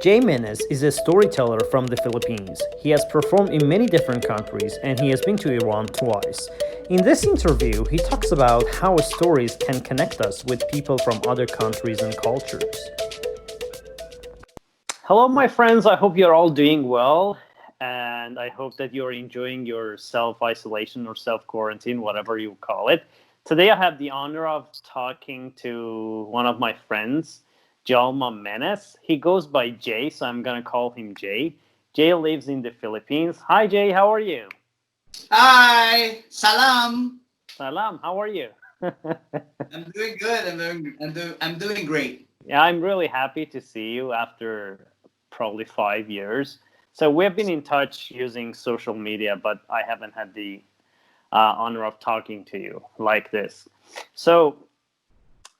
Jay Menes is a storyteller from the Philippines. He has performed in many different countries and he has been to Iran twice. In this interview, he talks about how stories can connect us with people from other countries and cultures. Hello, my friends. I hope you're all doing well. And I hope that you're enjoying your self isolation or self quarantine, whatever you call it. Today, I have the honor of talking to one of my friends, Jalma Menes. He goes by Jay, so I'm going to call him Jay. Jay lives in the Philippines. Hi, Jay. How are you? Hi, salam. Salam. How are you? I'm doing good. I'm doing great. Yeah, I'm really happy to see you after probably 5 years. So we've been in touch using social media, but I haven't had the honor of talking to you like this. So,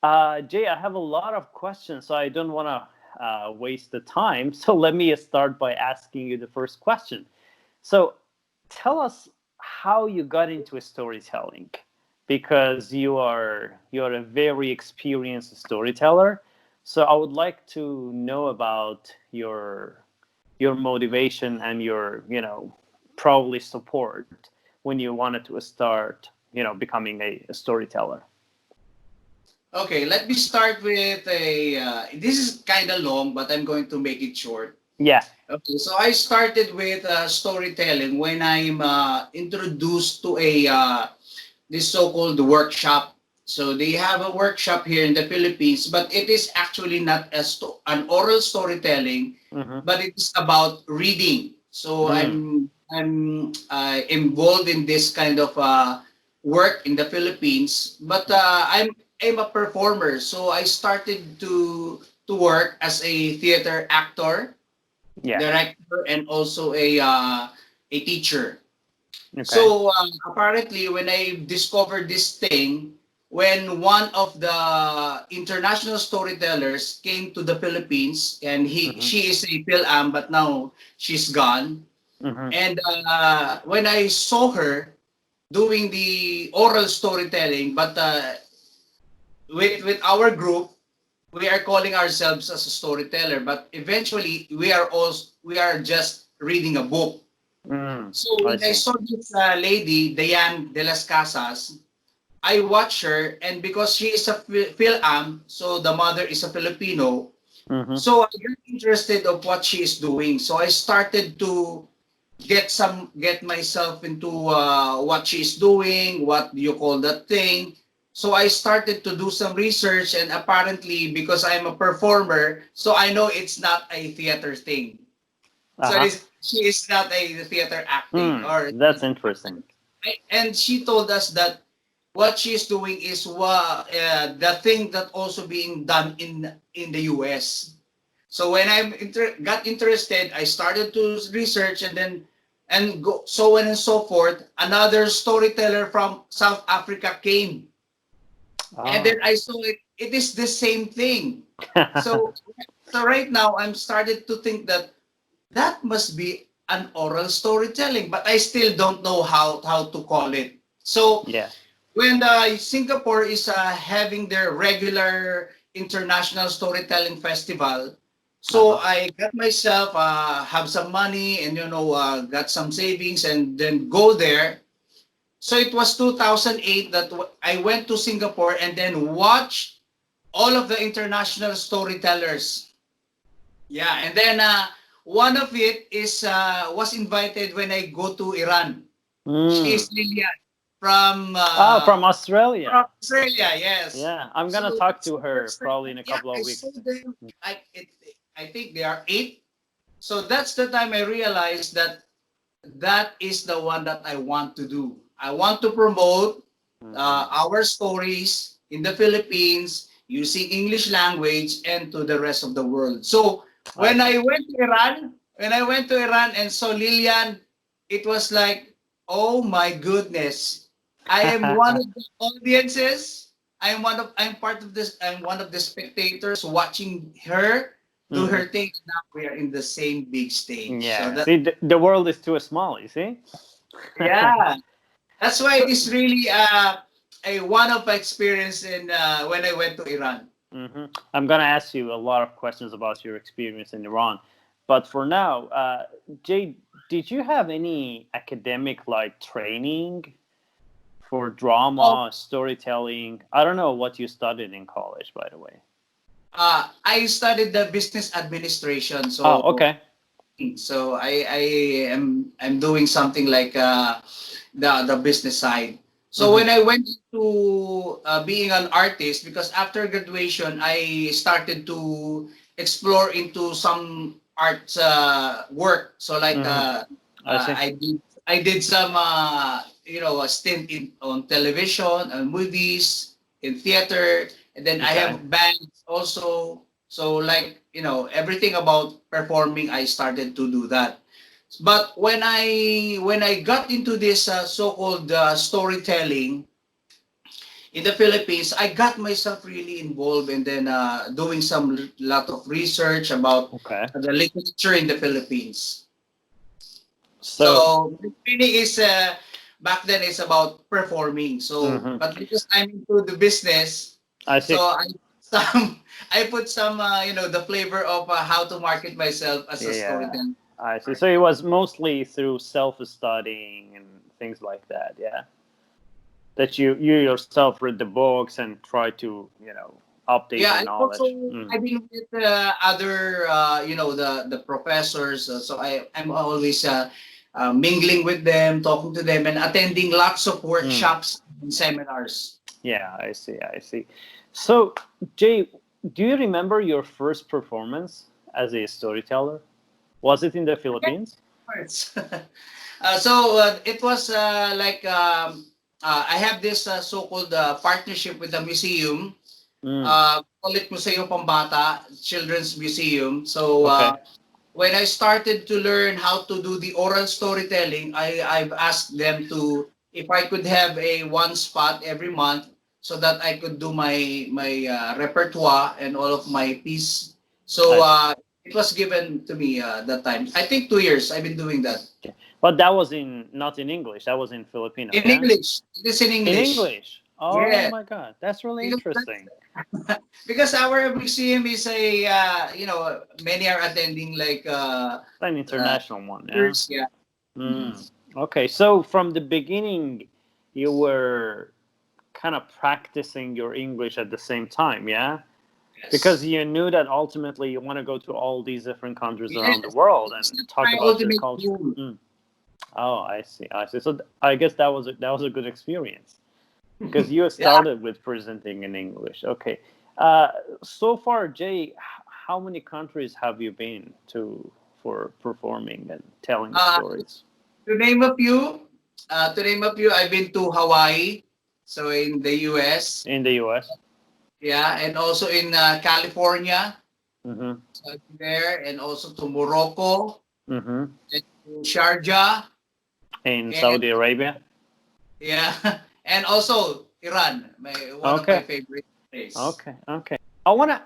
Jay, I have a lot of questions, so I don't want to waste the time. So let me start by asking you the first question. So, tell us how you got into storytelling, because you're a very experienced storyteller. So I would like to know about your motivation and your probably support when you wanted to start becoming a storyteller. Okay, let me start with a. This is kind of long, but I'm going to make it short. Yeah. Okay, so I started with storytelling when I'm introduced to a this so-called workshop. So they have a workshop here in the Philippines, but it is actually not an oral storytelling, Mm-hmm. but it is about reading. So Mm. I'm involved in this kind of work in the Philippines, but I'm a performer. So I started to work as a theater actor, Yeah. director, and also a teacher. Okay. So apparently, when I discovered this thing, when one of the international storytellers came to the Philippines, and Mm-hmm. she is a Phil-Am, but now she's gone. Mm-hmm. And when I saw her doing the oral storytelling, but with our group, we are calling ourselves as a storyteller, but eventually we are just reading a book. Mm. So I when I see. saw this lady, Diane de las Casas, I watched her, and because she is a Phil-Am, so the mother is a Filipino, Mm-hmm. so I got interested of what she is doing. So I started to get myself into what she is doing, what do you call that thing. So I started to do some research, and apparently because I'm a performer, so I know it's not a theater thing. So Uh-huh. she is not a theater acting, Hmm. or That's interesting. and she told us that what she is doing is the thing that also being done in the US. So when got interested, I started to research, and then and go so on and so forth. Another storyteller from South Africa came, and then Ah. I saw it. It is the same thing. So so right now I'm started to think that that must be an oral storytelling, but I still don't know how to call it. So Yeah. when Singapore is having their regular international storytelling festival, so Uh-huh. I got myself have some money, and got some savings, and then go there. So it was 2008 that I went to Singapore and then watched all of the international storytellers. Yeah, and then one of it is was invited when I go to Iran. She Mm. is Lilian from Oh, from Australia. Australia. Yes. Yeah, I'm So gonna talk that's to the her first time. probably in a Yeah, couple I of saw weeks. them. I think they are eight. So that's the time I realized that that is the one that I want to do. I want to promote Mm-hmm. our stories in the Philippines using English language and to the rest of the world. So I see. when I went to Iran and saw Lilian, it was like, oh my goodness, I am one of the audiences. I'm part of this. I'm one of the spectators watching her do Hmm. her thing. Now we are in the same big stage. So Yeah. that See, the world is too small. You see. yeah, that's why it So is really a one of experience in when I went to Iran. hmm I'm gonna ask you a lot of questions about your experience in Iran, but for now, Jay, did you have any academic like training for Oh, drama, storytelling? I don't know what you studied in college, by the way. I studied the business administration, Oh, so okay. I I'm doing something like the business side. So hmm when I went to being an artist, because after graduation I started to explore into some arts work. So like hmm I see. I did some a stint in on television and movies, in theater, and then I Okay. have bands also. So like everything about performing, I started to do that. But when I got into this so-called storytelling in the Philippines, I got myself really involved and then doing some lot of research about Okay. the literature in the Philippines. So, So the training is back then is about performing. So hmm but because I'm into the business, I so see. some I put some the flavor of how to market myself as a Yeah, storyteller. I see. So it was mostly through self-studying and things like that. Yeah, that you yourself read the books and try to update Yeah, your and also knowledge. Mm. I've been with other the professors. So I'm always mingling with them, talking to them, and attending lots of Mm. workshops and seminars. Yeah, I see. I see. So, Jay, do you remember your first performance as a storyteller? Was it in the Philippines? Yes. It was I have this so-called partnership with the museum. Mm. Call it Museo Pambata, Children's Museum. So Okay. when I started to learn how to do the oral storytelling, I've asked them to if I could have a one spot every month so that I could do my repertoire and all of my piece. So I see. it was given to me that time. I think 2 years I've been doing that Okay. But that was in not in English. That was in Filipino. in Yeah. English. It is in In English. English. Oh Yeah, my God, that's really because interesting. because our museum is a many are attending like An uh, international one. Yeah. years. Yeah. Mhm. Mm. Okay. So from the beginning, you were kind of practicing your English at the same time. Yeah. Because Yes. you knew that ultimately you want to go to all these different countries around the Yes. world It's and not talk my about your ultimate culture. goal. Mm. Oh, I see. I see. So I guess that was a good experience because you Yeah. started with presenting in English. Okay. Uh, so far, Jay, how many countries have you been to for performing and telling Uh, stories to name a few, I've been to Hawaii, so in the U.S. in the U.S.? Yeah, and also in California, Mm-hmm. so I've been there, and also to Morocco, Mm-hmm. and to Sharjah, In and Saudi Arabia. yeah, and also Iran, one of my Okay. favorite places. Okay. Okay. I want to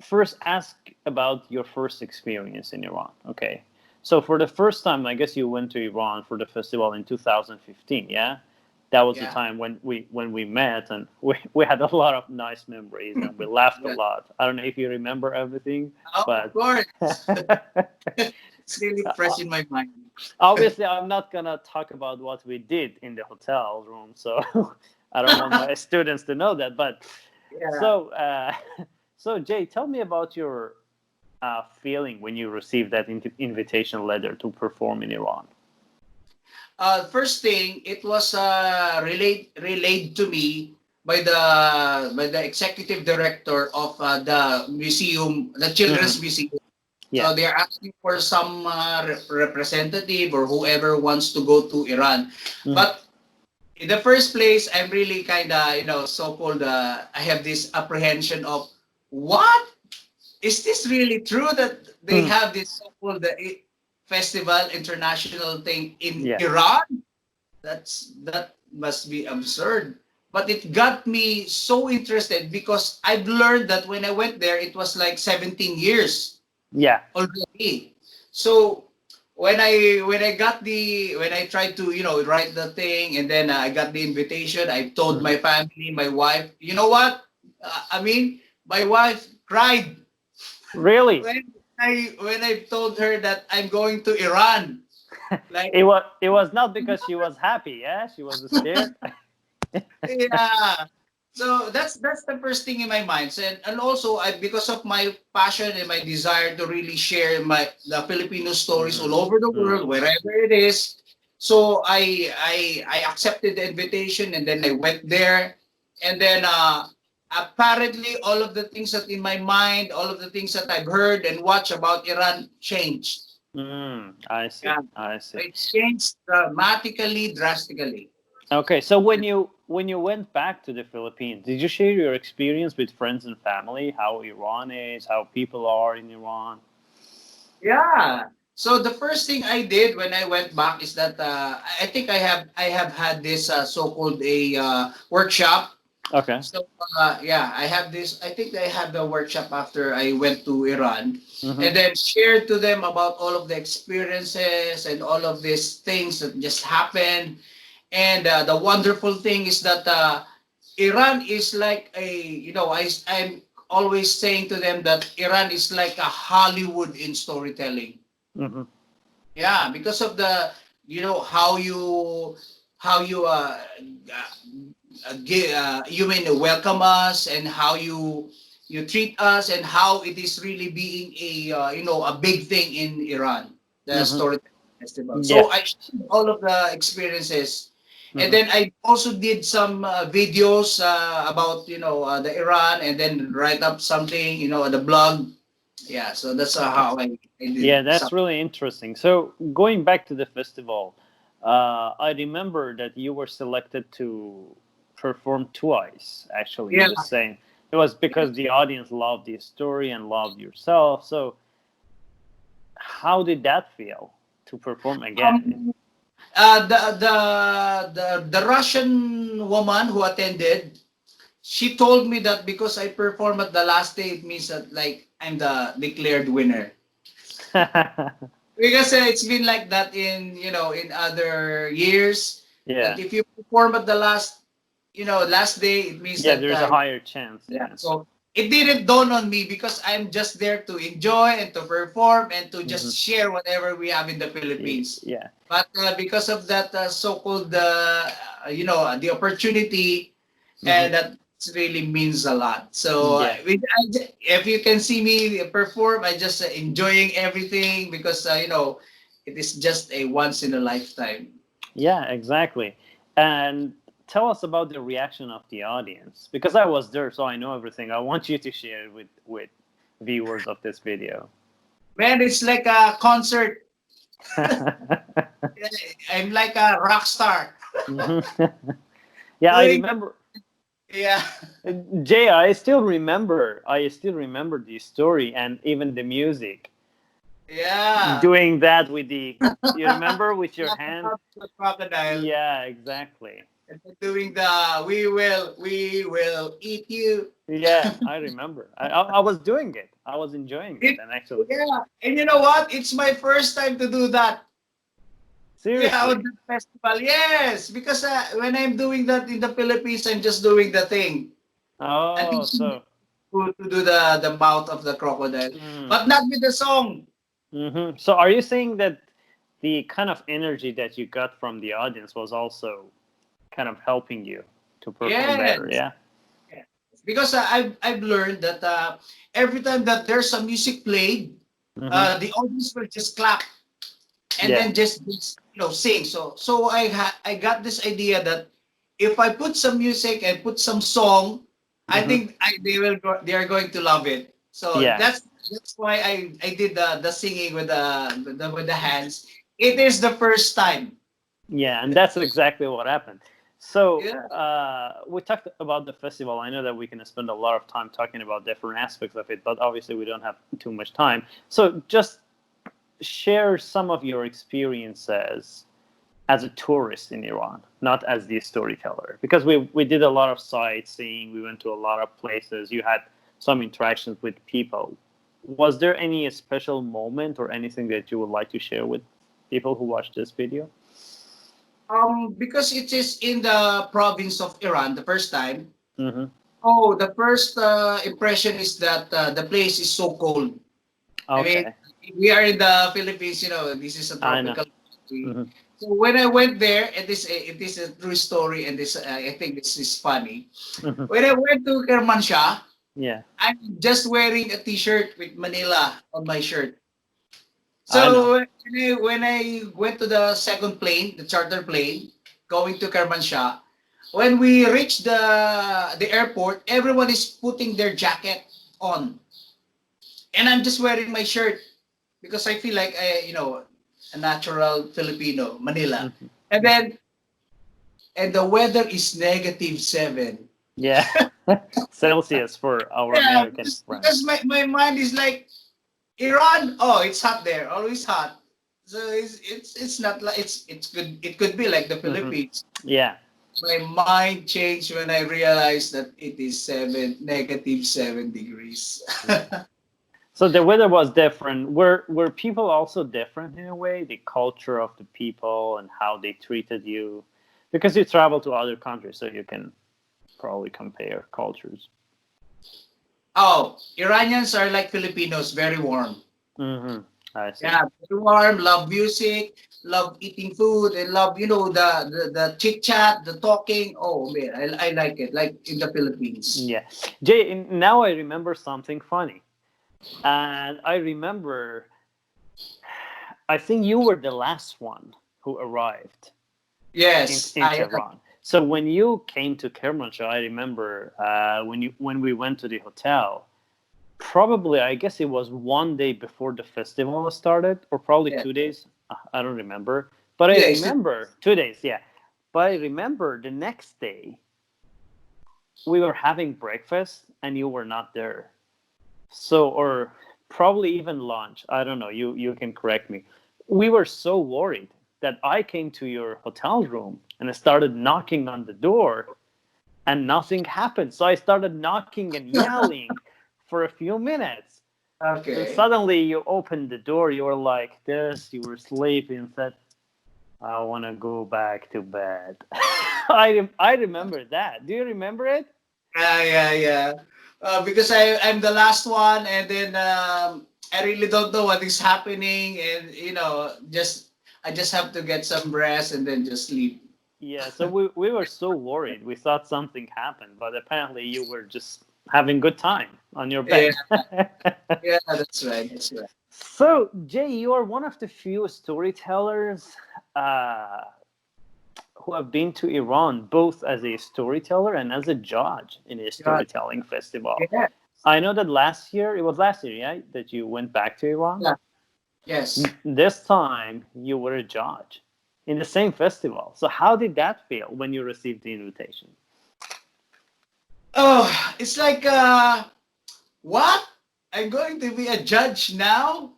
first ask about your first experience in Iran. Okay. So for the first time, I guess you went to Iran for the festival in 2015. Yeah, that was the Yeah, time when we met and we had a lot of nice memories and we laughed a yeah. lot. I don't know if you remember everything, Oh, of but course, it's really fresh in my mind. obviously I'm not gonna talk about what we did in the hotel room. So I don't want my students to know that. But Yeah. so so Jay, tell me about your feeling when you received that invitation letter to perform in Iran. First thing, it was relayed to me by the executive director of the museum, the Mm-hmm. Children's Museum. Yeah. So they are asking for some representative or whoever wants to go to Iran. Mm-hmm. But in the first place, I'm really kind of so-called. I have this apprehension of what is this really true that they Mm-hmm. have this so-called festival international thing in Yeah. Iran? That must be absurd. But it got me so interested because I've learned that when I went there, it was like 17 years Yeah. already. So when I tried to write the thing and then I got the invitation, I told Mm-hmm. my family, my wife, you know what? I mean, my wife cried Really? when I told her that I'm going to Iran. Like, It was not because she was happy, yeah? She was scared. yeah. So that's the first thing in my mind. And also I, because of my passion and my desire to really share the Filipino stories all Mm, over the mm, world, wherever it is. So I accepted the invitation and then I went there. And then apparently all of the things that in my mind, all of the things that I've heard and watched about Iran changed. I see. Yeah. I see. It changed dramatically, drastically. Okay, so when you went back to the Philippines, did you share your experience with friends and family? How Iran is, how people are in Iran? Yeah. So the first thing I did when I went back is that I think I have had this so-called a workshop. Okay. So yeah, I have this. I think I had the workshop after I went to Iran, Mm-hmm. and then shared to them about all of the experiences and all of these things that just happened. And the wonderful thing is that Iran is like I'm always saying to them that Iran is like a Hollywood in storytelling. Mm-hmm. Yeah, because of the how you you mean welcome us and how you treat us and how it is really being a a big thing in Iran, the Mm-hmm. storytelling festival. Yeah. So I shared all of the experiences, and Mm-hmm. then I also did some videos about the Iran, and then write up something on the blog. Yeah, so that's Okay. how I did Yeah, some. that's really interesting. So going back to the festival, I remember that you were selected to perform twice. Actually, you Yeah. were saying it was because the audience loved the story and loved yourself. So how did that feel to perform again? Um, the Russian woman who attended, she told me that because I performed at the last day, it means that like I'm the declared winner. Because it's been like that in in other years, that Yeah, if you perform at the last day, it means yeah. that There's a higher chance. yeah. Yeah. So it didn't dawn on me because I'm just there to enjoy and to perform and to Hmm. just share whatever we have in the Philippines. Yeah. But because of that so-called the opportunity, Hmm. and that really means a lot. So Yeah. if you can see me perform, I just enjoying everything because it is just a once in a lifetime. Yeah, exactly. And tell us about the reaction of the audience because I was there, so I know everything. I want you to share it with viewers of this video. Man, it's like a concert. I'm like a rock star. Mhm. Yeah, I Doing remember. yeah. Jay, I still remember. I still remember the story and even the music. Yeah. Doing that with the, you remember with your Yeah, hand? about the crocodile. Yeah, exactly. And then doing the we will eat you. Yeah, I remember. I was doing it. I was enjoying it, It, and actually, yeah. And you know what? It's my first time to do that. Yeah, on seriously. the festival. Yes, because when I'm doing that in the Philippines, I'm just doing the thing. I'm Oh, teaching so. to do the mouth of the crocodile, Mm, but not with the song. so, are you saying that the kind of energy that you got from the audience was also kind of helping you to perform better? Yes. Yeah. Yes. Because I've learned that every time that there's some music played, Hmm. the audience will just clap and Yeah. then just sing. So I got this idea that if I put some music and put some song, I Hmm. think they are going to love it. So Yeah. that's why I did the singing with the hands. It is the first time. Yeah, and that's exactly what happened. So Yeah. we talked about the festival. I know that we can spend a lot of time talking about different aspects of it, but obviously we don't have too much time. So just share some of your experiences as a tourist in Iran, not as the storyteller, because we did a lot of sightseeing. We went to a lot of places. You had some interactions with people. Was there any special moment or anything that you would like to share with people who watch this video? Because it is in the province of Iran the first time. Mm-hmm. Oh, the first impression is that the place is so cold. I mean, Okay, we are in the Philippines, this is a I know. tropical country. Hmm. So when I went there, it is a true story, and this I think this is funny. Hmm. When I went to Kermanshah, Yeah, I'm just wearing a T-shirt with Manila on my shirt. I know. So when I went to the second plane, the charter plane, going to Kermanshah, when we reached the airport, everyone is putting their jacket on, and I'm just wearing my shirt because I feel like a natural Filipino, Manila. Hmm. And then and the weather is -7. Yeah, Celsius for our Yeah, American because friends. my mind is like Iran. Oh, it's hot there, always hot. So it's not like it could be like the Hmm. Philippines. Yeah. My mind changed when I realized that it is -7 degrees. So the weather was different. Were people also different in a way? The culture of the people and how they treated you, because you travel to other countries, so you can probably compare cultures. Oh, Iranians are like Filipinos, very warm. Hmm. I see. Yeah, very warm, love music, love eating food, and love, the chit chat, the talking. Oh man, I like it, like in the Philippines. Yeah, Jay. Now I remember something funny, and I remember. I think you were the last one who arrived Yes, in Tehran. So when you came to Kermanshah, I remember when we went to the hotel. Probably, I guess it was one day before the festival started, or probably yeah, 2 days. I don't remember, but I 2 days. remember 2 days. Yeah, but I remember the next day we were having breakfast and you were not there. So, or probably even lunch. I don't know. You can correct me. We were so worried that I came to your hotel room and I started knocking on the door and nothing happened. So I started knocking and yelling for a few minutes. And Okay. suddenly you opened the door. You were like this. You were sleeping and said, "I want to go back to bed." I remember that. Do you remember it? Yeah, yeah, yeah. Because I'm the last one, and then I really don't know what is happening, and just I just have to get some rest and then just sleep. Yeah. So we were so worried. We thought something happened, but apparently you were just having good time on your Yeah, bed. yeah, that's right, that's right. So Jay, you are one of the few storytellers uh, who have been to Iran both as a storyteller and as a judge in a God, storytelling festival. yeah, I know that last year, it was last year, yeah, that you went back to Iran. yeah, yes. This time you were a judge in the same festival. So how did that feel when you received the invitation? Oh, it's like what? I'm going to be a judge now,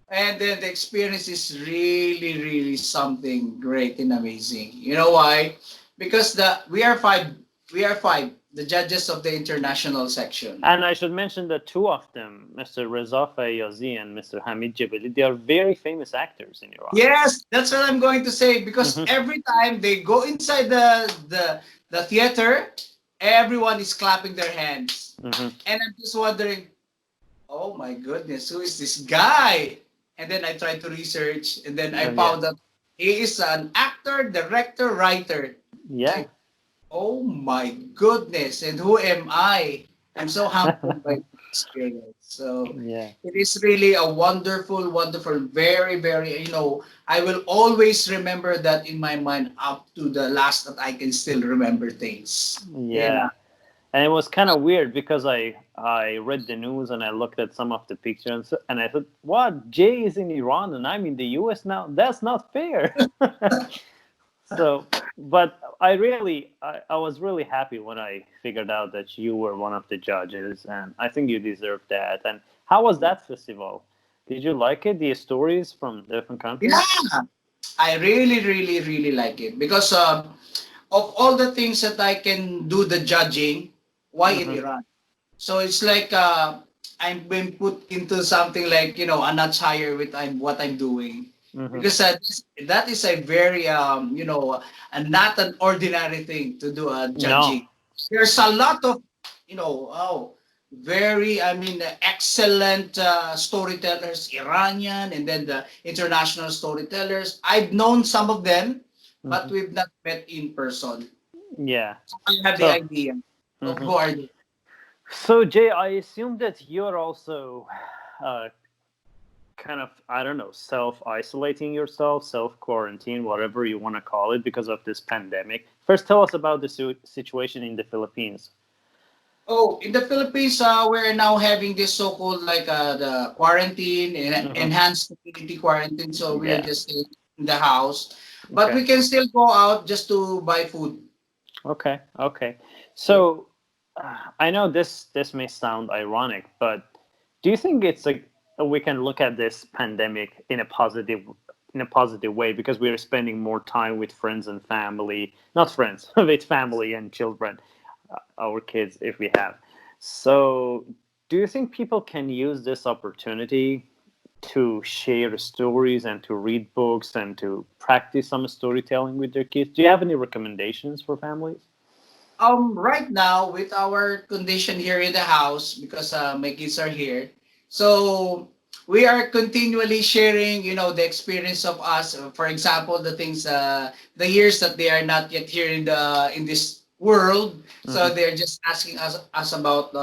and then the experience is really, really something great and amazing. You know why? Because we are five, the judges of the international section. And I should mention that two of them, Mr. Reza Fayyazi and Mr. Hamid Jebeli, they are very famous actors in Iran. Yes, that's what I'm going to say. Because Hmm. every time they go inside the theater, everyone is clapping their hands, Hmm. and I'm just wondering, oh my goodness, who is this guy? And then I tried to research, and then I Yeah. found that he is an actor, director, writer. Yeah. Like, oh my goodness, and who am I? I'm so humbled by the experience. So Yeah. it is really a wonderful, wonderful, very, very, I will always remember that in my mind up to the last that I can still remember things. Yeah. Yeah. And it was kind of weird because I read the news and I looked at some of the pictures and I thought, "What? Jay is in Iran and I'm in the U.S. now. That's not fair." So, but I was really happy when I figured out that you were one of the judges, and I think you deserved that. And how was that festival? Did you like it? The stories from different countries? Yeah. I really, really, really like it because of all the things that I can do the judging, why in Mm-hmm. Iran? So it's like I'm being put into something like a notch higher with what I'm doing, Mm-hmm. because that is a very not an ordinary thing to do No. judging. There's a lot of very, I mean, excellent storytellers, Iranian, and then the international storytellers. I've known some of them, but Hmm. we've not met in person. Yeah. So I have the So, idea of hmm who are they. so Jay, I assume that you're also uh, kind of, I don't know, self isolating yourself, self quarantine, whatever you want to call it, because of this pandemic. First, tell us about the situation in the Philippines. Oh, in the Philippines, we're now having this so-called like the quarantine and Hmm. enhanced community quarantine. So we are Yeah. just in the house, but Okay. we can still go out just to buy food. Okay. Okay. Yeah. So I know this may sound ironic, but do you think it's like we can look at this pandemic in a positive way because we are spending more time with friends and family, not friends, with family and children, our kids if we have. So, do you think people can use this opportunity to share stories and to read books and to practice some storytelling with their kids? Do you have any recommendations for families? Right now with our condition here in the house, because my kids are here, so we are continually sharing, the experience of us. For example, the things, the years that they are not yet here in this world. So Mm-hmm. they're just asking us about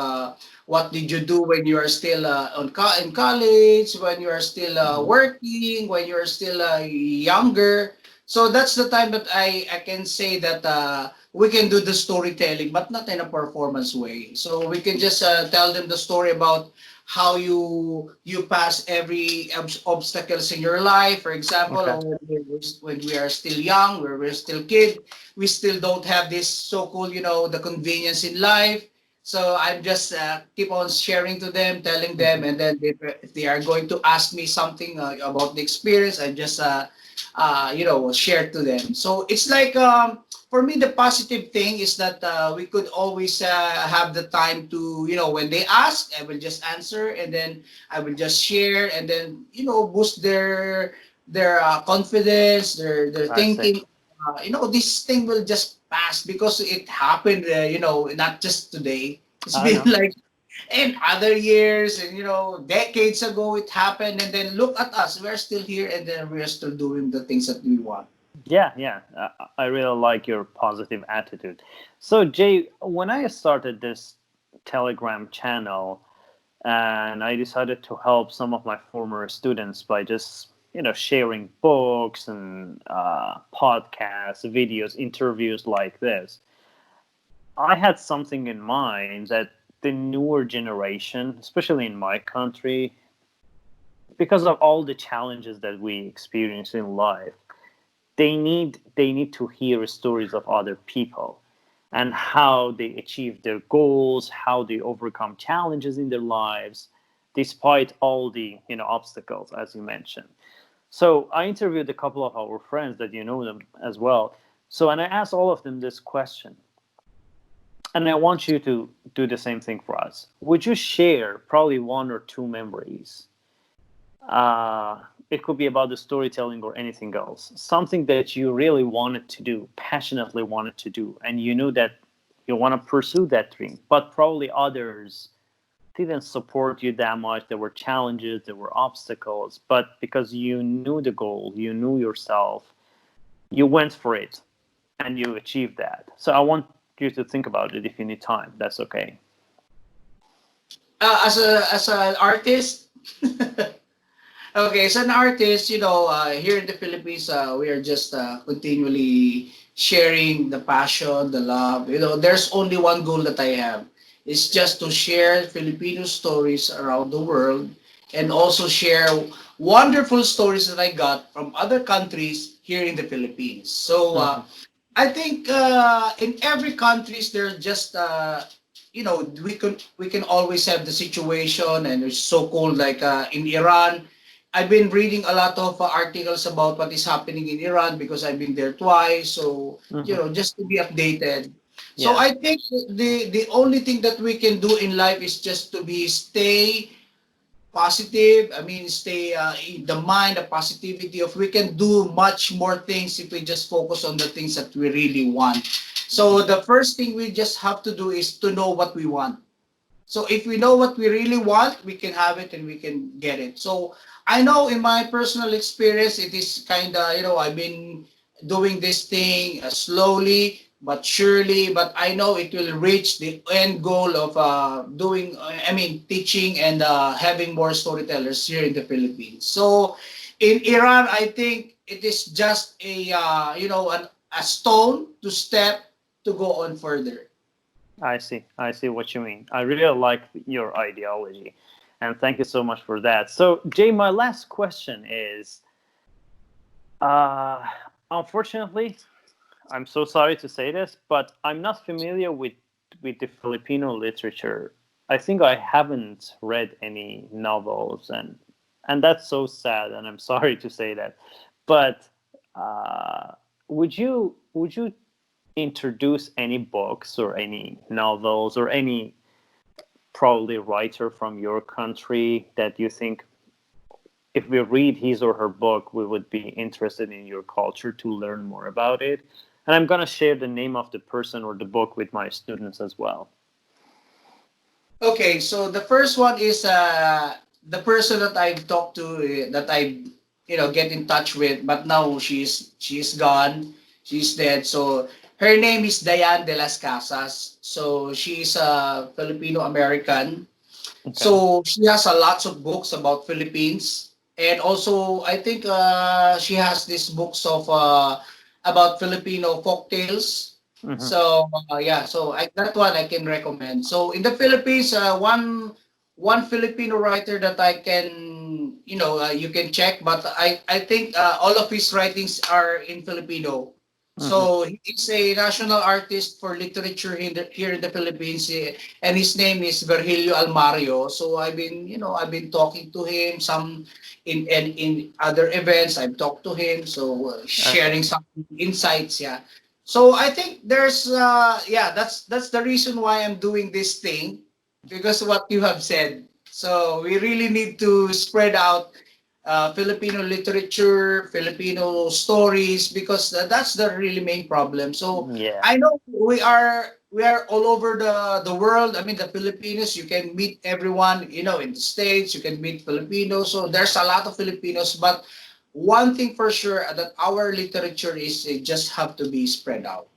what did you do when you are still in college, when you are still Mm-hmm. working, when you are still younger. So that's the time that I can say that. We can do the storytelling, but not in a performance way. So we can just tell them the story about how you pass every obstacles in your life. For example, Okay. when we are still young, when we're still kid, we still don't have this so-called, the convenience in life. So I just keep on sharing to them, telling them, Mm-hmm. and then if they are going to ask me something about the experience, I just share to them. So it's like for me, the positive thing is that we could always have the time to, when they ask, I will just answer, and then I will just share, and then boost their confidence, their I see. thinking. This thing will just pass because it happened. Not just today. It's I been know. like in other years, and decades ago it happened, and then look at us. We're still here, and then we're still doing the things that we want. Yeah, yeah. I really like your positive attitude. So, Jay, when I started this Telegram channel, and I decided to help some of my former students by just sharing books and podcasts, videos, interviews like this. I had something in mind that the newer generation, especially in my country, because of all the challenges that we experience in life, they need to hear stories of other people and how they achieve their goals, how they overcome challenges in their lives, despite all the obstacles, as you mentioned. So I interviewed a couple of our friends that you know them as well. So and I asked all of them this question, and I want you to do the same thing for us. Would you share probably one or two memories? It could be about the storytelling or anything else. Something that you really wanted to do, passionately wanted to do, and you knew that you want to pursue that dream, but probably others didn't support you that much. There were challenges, there were obstacles, but because you knew the goal, you knew yourself, you went for it and you achieved that. So I want you to think about it if you need time. That's okay. As an artist. Okay, as an artist, here in the Philippines, we are just continually sharing the passion, the love. There's only one goal that I have. It's just to share Filipino stories around the world, and also share wonderful stories that I got from other countries here in the Philippines. So Mm-hmm. I think in every countries there's just we can always have the situation, and it's so cold like in Iran. I've been reading a lot of articles about what is happening in Iran because I've been there twice. So Mm-hmm. just to be updated. So Yeah. I think the only thing that we can do in life is just to be stay positive. I mean, stay in the mind, the positivity of we can do much more things if we just focus on the things that we really want. So the first thing we just have to do is to know what we want. So if we know what we really want, we can have it and we can get it. So I know in my personal experience, it is kind of, I've been doing this thing slowly but surely, but I know it will reach the end goal of teaching and having more storytellers here in the Philippines. So in Iran, I think it is just a stone to step to go on further. I see. I see what you mean. I really like your ideology. And thank you so much for that. So, Jay, my last question is uh, unfortunately, I'm so sorry to say this, but I'm not familiar with the Filipino literature. I think I haven't read any novels, and that's so sad. And I'm sorry to say that. But uh, would you introduce any books or any novels or any probably writer from your country that you think if we read his or her book, we would be interested in your culture to learn more about it. And I'm going to share the name of the person or the book with my students as well. Okay, so the first one is the person that I've talked to, that I get in touch with, but now she's gone, she's dead. So her name is Diane de las Casas. So she's a Filipino American. Okay. So she has a lots of books about Philippines, and also I think she has these books of about Filipino folk tales. Mm-hmm. So yeah, so that one I can recommend. So in the Philippines, one Filipino writer that I can you can check, but I think all of his writings are in Filipino. Mm-hmm. So he's a national artist for literature here in the Philippines, and his name is Virgilio Almario. So I've been talking to him some in other events. I've talked to him, so Okay. sharing some insights. Yeah. So I think there's yeah, that's the reason why I'm doing this thing, because of what you have said. So we really need to spread out Filipino literature, Filipino stories, because that's the really main problem. So Yeah. I know we are all over the world. I mean, the Filipinos, you can meet everyone, in the States, you can meet Filipinos. So there's a lot of Filipinos, but one thing for sure that our literature is just have to be spread out.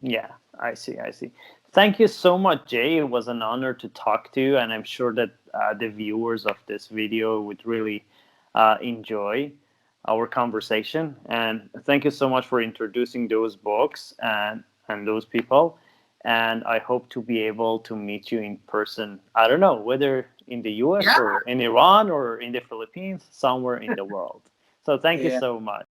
Yeah. I see. I see. Thank you so much, Jay. It was an honor to talk to you, and I'm sure that the viewers of this video would really enjoy our conversation. And thank you so much for introducing those books and those people. And I hope to be able to meet you in person. I don't know whether in the US Yeah. or in Iran or in the Philippines, somewhere in the world. So thank you Yeah. so much.